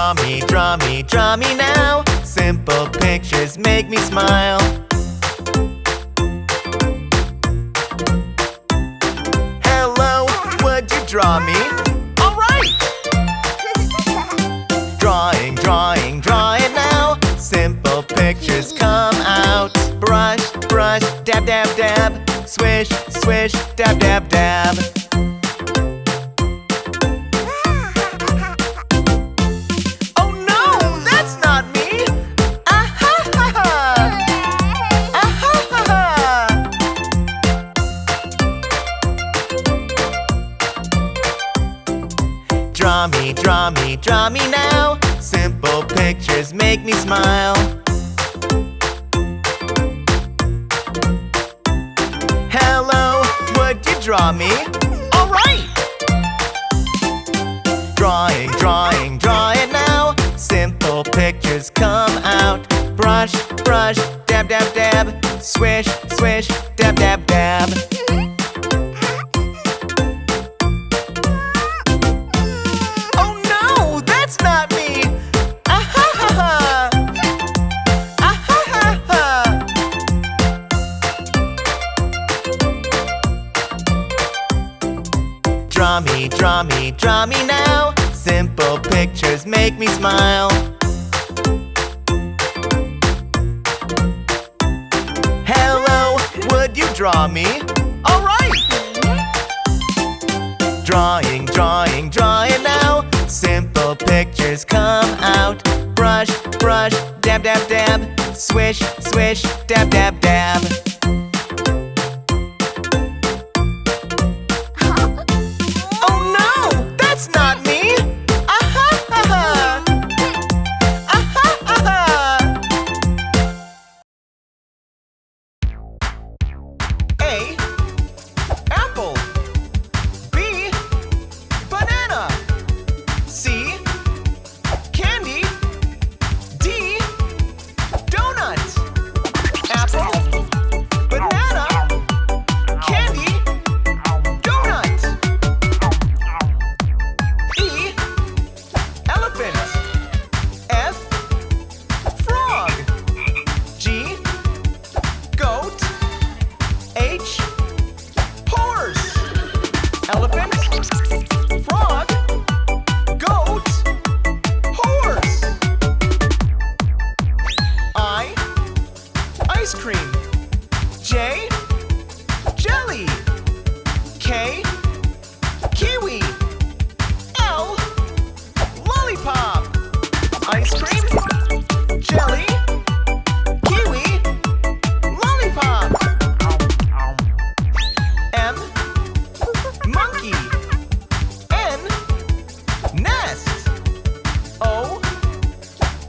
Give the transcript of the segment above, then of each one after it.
Draw me now. Simple pictures make me smile. Hello, would you draw me? Alright! Draw it now. Simple pictures come out. Brush, dab, dab, dab. Swish, swish, dab, dab, dab. Oh no, that's not me! Ah-ha-ha-ha! Ah-ha-ha-ha! Draw me now. Simple pictures make me smile. Hello, would you draw me? Alright! Draw it now. Simple pictures come out. Brush, dab, dab, dab. Swish, swish, dab, dab, dab. Oh no, that's not me! Ah-ha-ha-ha! Ah-ha-ha-ha! Draw me now. Simple pictures make me smile. Hello, would you draw me? Alright! Draw it now. Simple pictures come out. Brush, dab, dab, dab. Swish, swish, dab, dab, dab. That's not me! Ah-ha-ha-ha! Ah-ha-ha-ha! A. Apple. B. Banana. C. Candy. D. Donut. Apple. Banana. Candy. Donut. E. Elephant. F. Frog. G. Goat. H. Horse. Elephant. Frog. Goat. Horse. I. Ice cream. J. Jelly. K. Kiwi. L. Lollipop. Ice cream. Jelly. Kiwi. Lollipop. M. Monkey. N. Nest. O.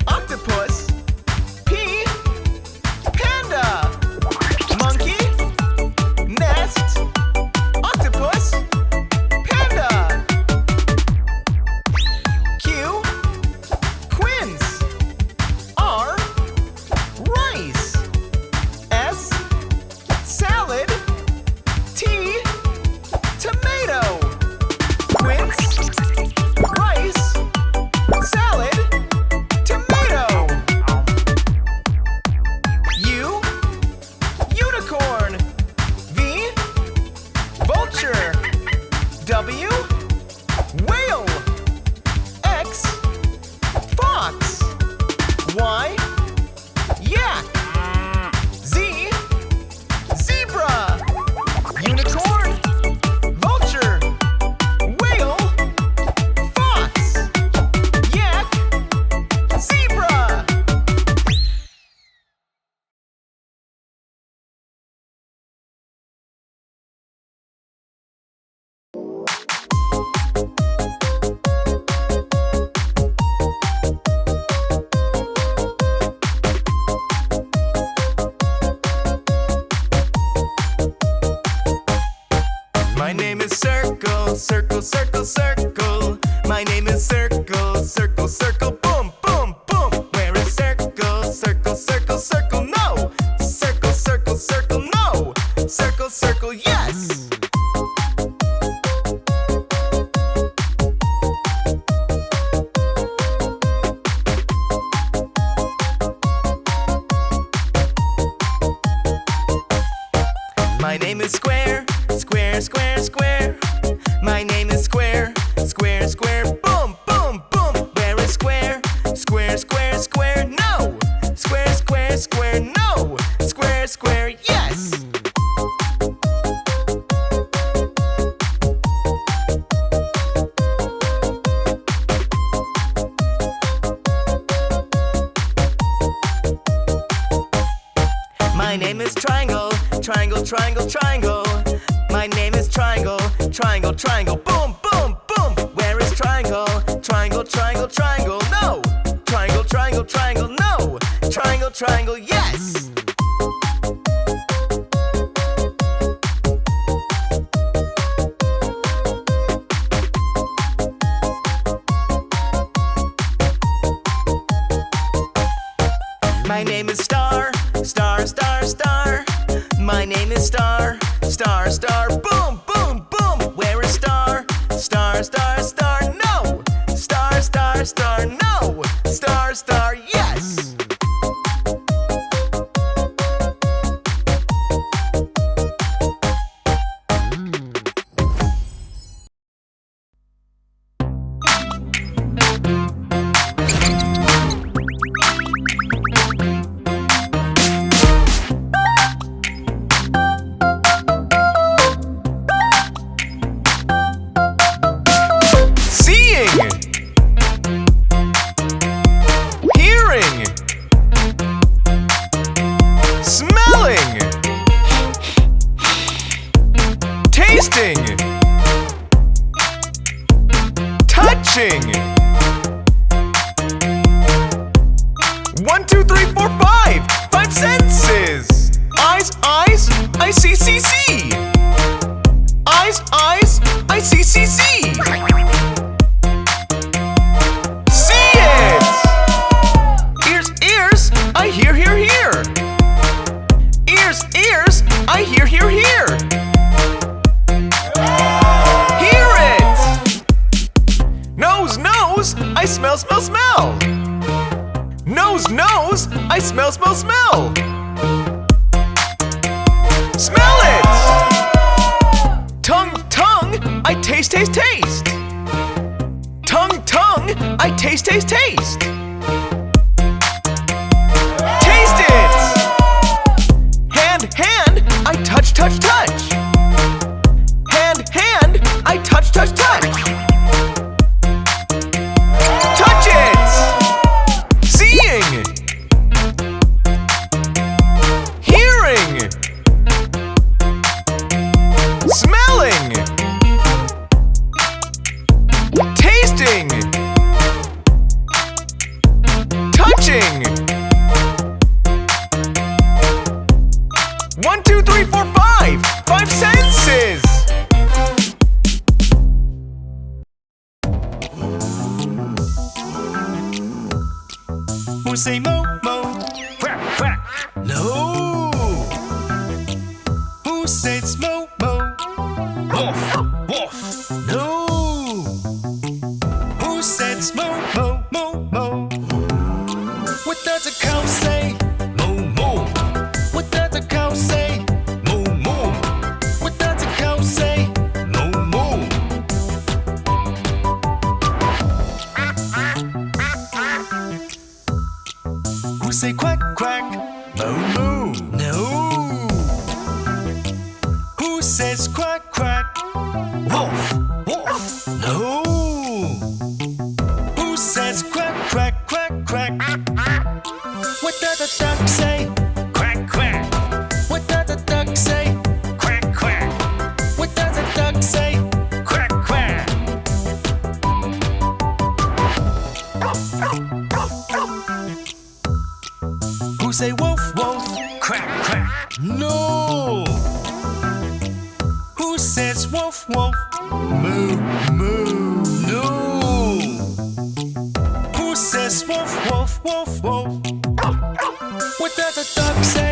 Octopus. P. Panda. Monkey. Nest. Octopus. Panda. Q. Quince. R. Rice. S. Salad. T. Tomato. Quince. Rice. Salad. Tomato. U. Unicorn. V. Vulture. W. Whale. X. Fox. Y. Yak. Z. Zebra. Unicorn. Vulture. Whale. Fox. Yak. Zebra. My name is Circle, Circle, Circle, Circle. My name is Circle, Circle, Circle, boom, boom, boom. Where is Circle, Circle, Circle, Circle, no. Circle, Circle, Circle, no. Circle, Circle, yes. name is Square, Square, Square, Square. My name is Square, Square, Square, boom, boom, boom. Where is Square, Square, Square, Square? No! Square, Square, Square, no! Square, Square, yes! My name is Triangle, Triangle, Triangle, Triangle. My name is Triangle, Triangle, Triangle, boom, boom, boom. Where is Triangle, Triangle, Triangle, Triangle? No! Triangle, Triangle, Triangle, no! Triangle, Triangle, yes! My name is Star, Star, Star, Star. My name is Star, Star, Star, boom, boom, boom. Where is Star, Star, Star, Star? No! Star, Star, Star, no! Star, Star, yes! Touching. 1, 2, 3, 4, 5. 5 senses. Eyes, eyes, I see, see, see. Eyes, eyes, I see, see, see. See it. Ears, ears, I hear, hear, hear. Ears, ears, I hear, hear, hear. I smell, smell, smell. Nose, nose, I smell, smell, smell. Smell it. Tongue, tongue, I taste, taste, taste. Tongue, tongue, I taste, taste, taste. Taste it. Hand, hand, I touch, touch, touch. Hand, hand, I touch, touch, touch. Touching. 1, 2, 3, 4, 5. 5 senses. Who say mo, mo? Quack, quack. No. Who said mo, mo? Woof, woof. No. Who said mo, mo, mo, mo? What does a cow say? Moo, moo. What does a cow say? Moo, moo. What does a cow say? Moo, moo. Who say quack, quack? Moo, moo. No. Who says quack, quack? Woof, woof. No. Who says quack, quack, quack, quack? What does a duck say? Quack, quack. What does a duck say? Quack, quack. What does a duck say? Quack, quack. Who say woof, woof? Quack, quack. No. Who says woof, woof? Moo, moo. No. Who says woof, woof, woof, woof? What does a duck say?